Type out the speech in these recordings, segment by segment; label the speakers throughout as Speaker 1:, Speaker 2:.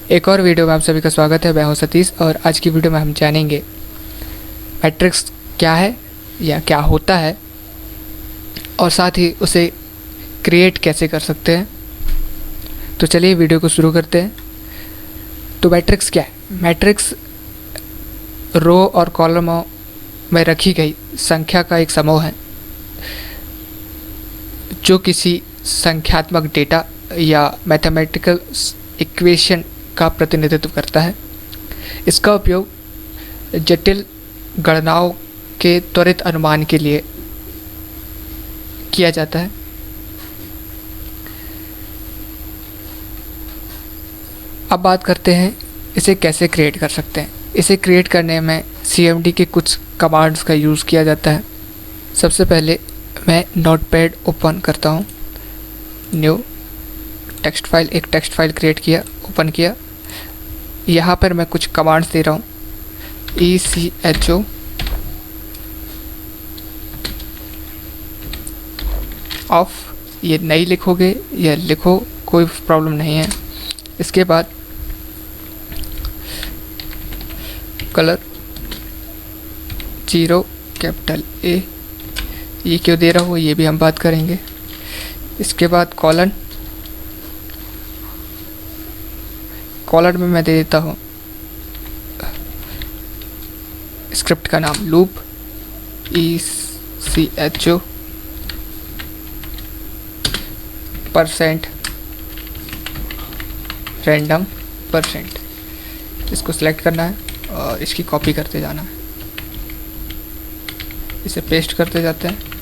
Speaker 1: एक और वीडियो में आप सभी का स्वागत है। मैं हूं सतीश और आज की वीडियो में हम जानेंगे मैट्रिक्स क्या है या क्या होता है और साथ ही उसे क्रिएट कैसे कर सकते हैं। तो चलिए वीडियो को शुरू करते हैं। तो मैट्रिक्स क्या है? मैट्रिक्स रो और कॉलमों में रखी गई संख्या का एक समूह है जो किसी संख्यात्मक डेटा या मैथमेटिकल इक्वेशन का प्रतिनिधित्व करता है। इसका उपयोग जटिल गणनाओं के त्वरित अनुमान के लिए किया जाता है। अब बात करते हैं इसे कैसे क्रिएट कर सकते हैं। इसे क्रिएट करने में CMD के कुछ कमांड्स का यूज़ किया जाता है। सबसे पहले मैं नोटपैड ओपन करता हूँ, न्यू टेक्स्ट फाइल, एक टेक्स्ट फाइल क्रिएट किया, ओपन किया। यहाँ पर मैं कुछ कमांड्स दे रहा हूँ, echo ऑफ, ये नहीं लिखोगे या लिखो कोई प्रॉब्लम नहीं है। इसके बाद कलर 0 कैपिटल A, ये क्यों दे रहा हूँ ये भी हम बात करेंगे। इसके बाद कॉलन में मैं दे देता हूँ स्क्रिप्ट का नाम लूप, echo % रैंडम %। इसको सिलेक्ट करना है और इसकी कॉपी करते जाना है, इसे पेस्ट करते जाते हैं।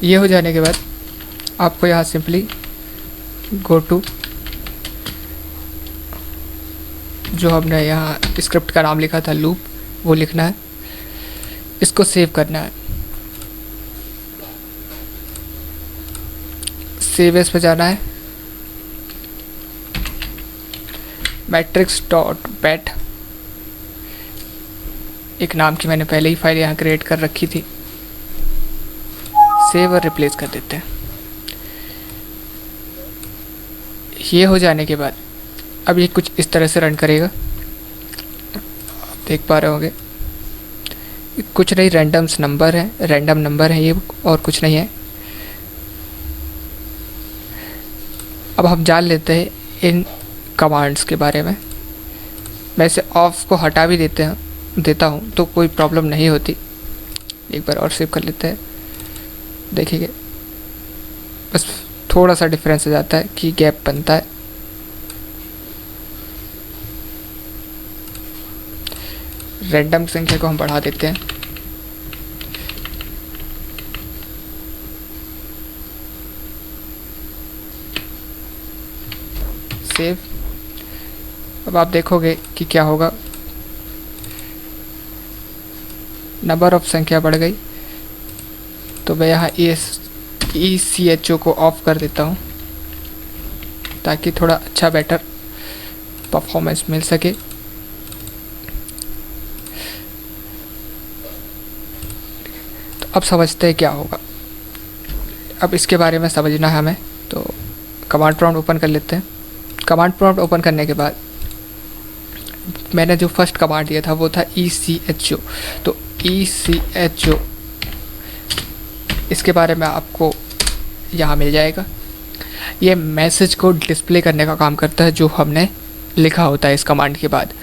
Speaker 1: ये हो जाने के बाद आपको यहाँ सिंपली गो टू, जो हमने यहाँ स्क्रिप्ट का नाम लिखा था लूप, वो लिखना है। इसको सेव करना है, सेव एज पे जाना है, matrix.bat एक नाम की मैंने पहले ही फाइल यहाँ क्रिएट कर रखी थी। सेव और रिप्लेस कर देते हैं। ये हो जाने के बाद अब ये कुछ इस तरह से रन करेगा, आप देख पा रहे होंगे। कुछ नहीं, रैंडम नंबर है ये, और कुछ नहीं है। अब हम जान लेते हैं इन कमांड्स के बारे में। मैं इसे ऑफ को हटा भी देता हूँ तो कोई प्रॉब्लम नहीं होती। एक बार और सेव कर लेते हैं, देखिए बस थोड़ा सा डिफरेंस हो जाता है कि गैप बनता है। रैंडम संख्या को हम बढ़ा देते हैं, सेव। अब आप देखोगे कि क्या होगा, नंबर ऑफ संख्या बढ़ गई। तो मैं यहाँ echo को ऑफ कर देता हूँ ताकि थोड़ा अच्छा बेटर परफॉर्मेंस मिल सके। तो अब समझते हैं क्या होगा। अब इसके बारे में समझना है हमें, तो कमांड प्रॉम्प्ट ओपन कर लेते हैं। कमांड प्रॉम्प्ट ओपन करने के बाद मैंने जो फर्स्ट कमांड दिया था वो था echo। तो echo इसके बारे में आपको यहाँ मिल जाएगा। ये मैसेज को डिस्प्ले करने का काम करता है जो हमने लिखा होता है इस कमांड के बाद।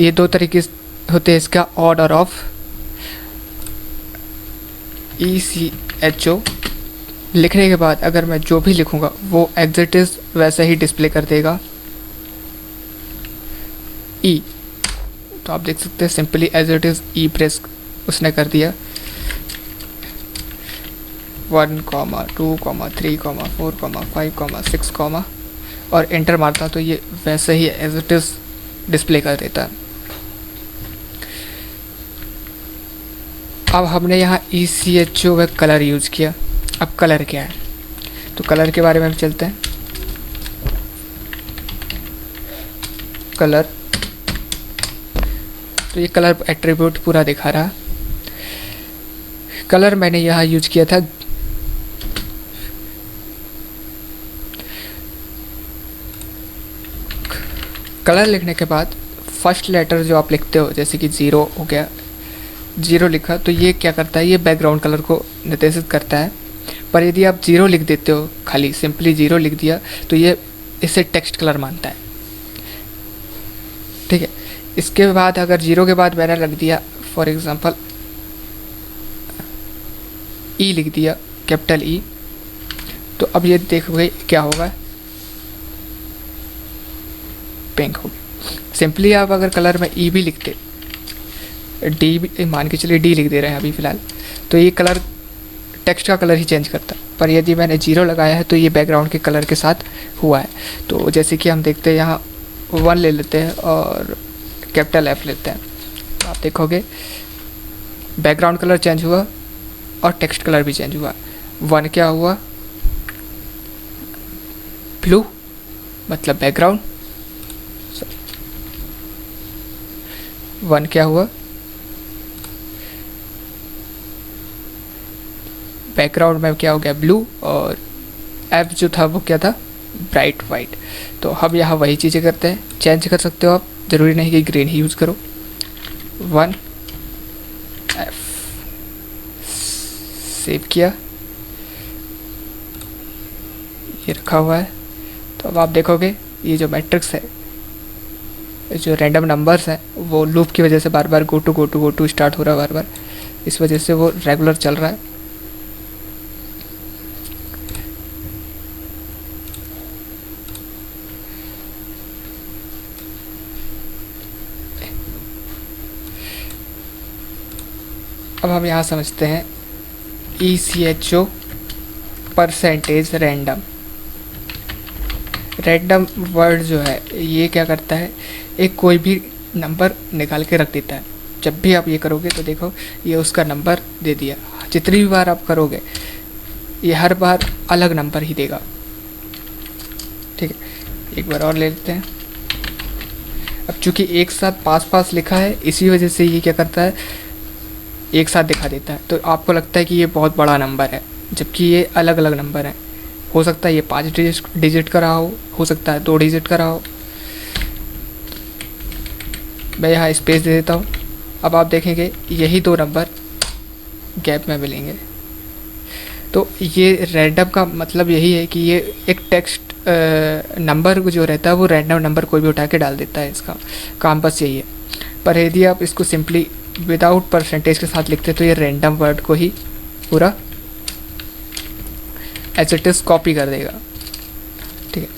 Speaker 1: ये दो तरीके होते हैं इसका, ऑन और ऑफ। echo लिखने के बाद अगर मैं जो भी लिखूँगा वो एग्जिट इज वैसा ही डिस्प्ले कर देगा। तो आप देख सकते हैं simply as it is press उसने कर दिया। 1, 2, 3, 4, 5, 6, और एंटर मारता हूँ तो ये वैसे ही एज इट इज़ डिस्प्ले कर देता है। अब हमने यहाँ ECHO व कलर यूज़ किया। अब कलर क्या है, तो कलर के बारे में हम चलते हैं। कलर, तो ये कलर एट्रीब्यूट पूरा दिखा रहा। कलर मैंने यहाँ यूज किया था कलर लिखने के बाद फर्स्ट लेटर जो आप लिखते हो, जैसे कि 0 हो गया, 0 लिखा, तो ये क्या करता है, ये बैकग्राउंड कलर को निर्देशित करता है। पर यदि आप 0 लिख देते हो, खाली सिंपली 0 लिख दिया, तो ये इसे टेक्स्ट कलर मानता है। ठीक है, इसके बाद अगर 0 के बाद मैंने रख दिया फॉर एग्जांपल ई लिख दिया, कैपिटल ई, तो अब ये देखोगे क्या होगा, पिंक हो गया। सिंपली आप अगर कलर में ई भी लिखते, डी भी मान के चलिए डी लिख दे रहे हैं अभी फ़िलहाल, तो ये कलर टेक्स्ट का कलर ही चेंज करता है। पर यदि मैंने 0 लगाया है तो ये बैकग्राउंड के कलर के साथ हुआ है। तो जैसे कि हम देखते हैं यहाँ 1 ले लेते हैं और कैपिटल F लेते हैं, तो आप देखोगे बैकग्राउंड कलर चेंज हुआ और टेक्स्ट कलर भी चेंज हुआ। 1 क्या हुआ, ब्लू, मतलब बैकग्राउंड। 1 क्या हुआ, बैकग्राउंड में क्या हो गया, ब्लू, और F जो था वो क्या था, ब्राइट वाइट। तो हम यहाँ वही चीज़ें करते हैं, चेंज कर सकते हो आप, ज़रूरी नहीं कि ग्रीन ही यूज़ करो। 1 F सेव किया, ये रखा हुआ है। तो अब आप देखोगे ये जो मैट्रिक्स है, जो रैंडम नंबर्स हैं, वो लूप की वजह से बार बार गो टू स्टार्ट हो रहा है बार बार, इस वजह से वो रेगुलर चल रहा है। अब हम यहाँ समझते हैं ECHO percentage random. Random word जो है ये क्या करता है, एक कोई भी नंबर निकाल के रख देता है। जब भी आप ये करोगे तो देखो ये उसका नंबर दे दिया, जितनी भी बार आप करोगे ये हर बार अलग नंबर ही देगा। ठीक है, एक बार और ले लेते हैं। अब चूँकि एक साथ पास लिखा है, इसी वजह से ये क्या करता है, एक साथ दिखा देता है। तो आपको लगता है कि ये बहुत बड़ा नंबर है, जबकि ये अलग अलग नंबर है। हो सकता है ये 5 डिजिट का रहा हो सकता है 2 डिजिट का रहा हो। मैं यहाँ स्पेस दे देता हूँ। अब आप देखेंगे यही 2 नंबर गैप में मिलेंगे। तो ये रैंडम का मतलब यही है कि ये एक टेक्स्ट नंबर जो रहता है वो रैंडम नंबर कोई भी उठा के डाल देता है, इसका काम बस यही है। पर यदि आप इसको सिंपली विदाउट परसेंटेज के साथ लिखते तो ये रैंडम वर्ड को ही पूरा एज इट इज़ कॉपी कर देगा। ठीक है,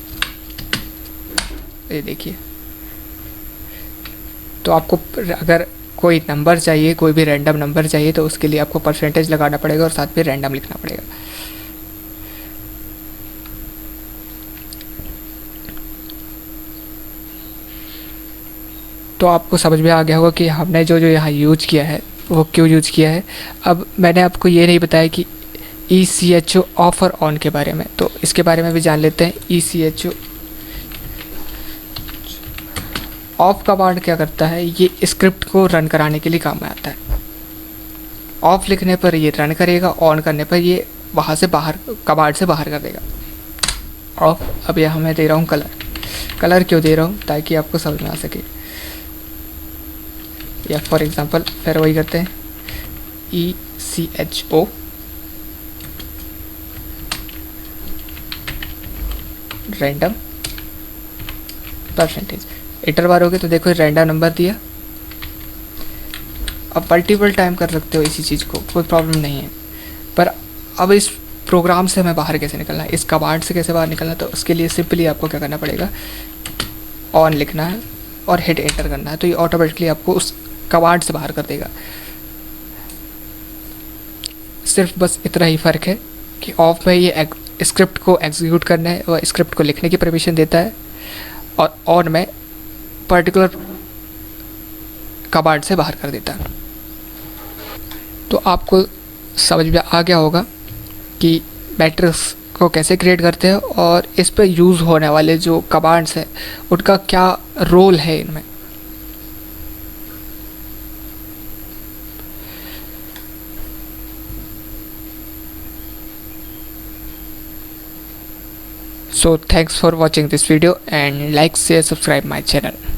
Speaker 1: ये देखिए। तो आपको अगर कोई नंबर चाहिए, कोई भी रैंडम नंबर चाहिए, तो उसके लिए आपको परसेंटेज लगाना पड़ेगा और साथ में रैंडम लिखना पड़ेगा। तो आपको समझ में आ गया होगा कि हमने जो यहाँ यूज किया है वो क्यों यूज किया है। अब मैंने आपको ये नहीं बताया कि ECHO ऑफ और ऑन के बारे में, तो इसके बारे में भी जान लेते हैं। ECHO ऑफ कमांड क्या करता है, ये स्क्रिप्ट को रन कराने के लिए काम में आता है। ऑफ लिखने पर ये रन करेगा, ऑन करने पर ये वहाँ से बाहर, कमांड से बाहर कर देगा। ऑफ, अब यहाँ मैं दे रहा हूँ कलर क्यों दे रहा हूँ, ताकि आपको समझ में आ सके। या फॉर एग्ज़ाम्पल फिर वही करते हैं, ECHO रैंडम परसेंटेज। एंटर मारोगे तो देखो रैंडम नंबर दिया। अब मल्टीपल टाइम कर सकते हो इसी चीज़ को, कोई प्रॉब्लम नहीं है। पर अब इस प्रोग्राम से हमें बाहर कैसे निकलना है, इस कमांड से कैसे बाहर निकलना है, तो उसके लिए सिंपली आपको क्या करना पड़ेगा, ऑन लिखना है और हिट एंटर करना है। तो ये ऑटोमेटिकली आपको उस कमांड से बाहर कर देगा। सिर्फ बस इतना ही फ़र्क है कि ऑफ में ये स्क्रिप्ट को एग्जीक्यूट करना है वह स्क्रिप्ट को लिखने की परमिशन देता है, और ऑन में पर्टिकुलर कमांड से बाहर कर देता है। तो आपको समझ में आ गया होगा कि मैट्रिक्स को कैसे क्रिएट करते हैं और इस पर यूज़ होने वाले जो कमांड्स हैं उनका क्या रोल है इनमें। So thanks for watching this video and like, share, subscribe my channel.